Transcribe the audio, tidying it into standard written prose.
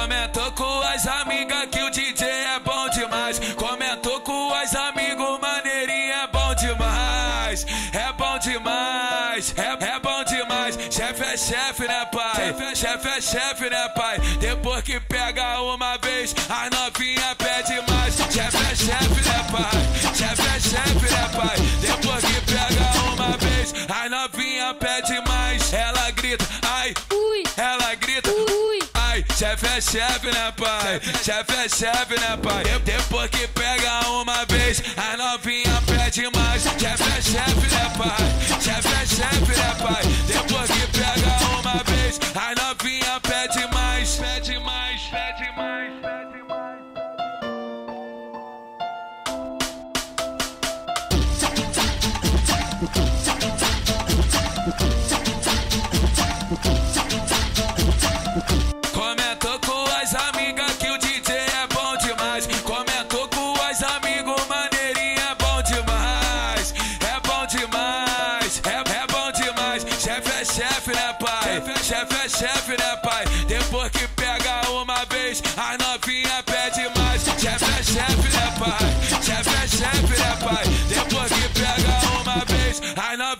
Comentou com as amigas que o DJ é bom demais. Comentou com as amigos, maneirinho é bom demais. É bom demais, é bom demais. Chefe é chefe, né, pai? Chefe é chefe, né, pai? Depois que pega uma vez, a novinha pede mais. Chefe é chefe, né, pai? Chefe é chefe, né, pai? Depois que pega uma vez, a novinha pede mais. Ela grita, ai, ui. Ela grita, ui. Ai, chefe é chefe, né, pai? Chefe é chefe, né, pai? Depois que pega uma vez, a novinha pede mais. Chefe é chefe, né, pai? Chefe é chefe, né, pai? Depois que pega uma vez, a novinha pede mais. Pede mais, pede mais, pede mais. Comentou com as amigas que o DJ é bom demais. Comentou com as amigos, maneirinho é bom demais. É bom demais, é bom demais. Chefe é chefe, né, pai? Chefe é chefe, né, pai? Depois que pega uma vez, a novinha pede mais. Chefe é chefe, né, pai? Chefe é chefe, né, pai? Depois que pega uma vez, a novinha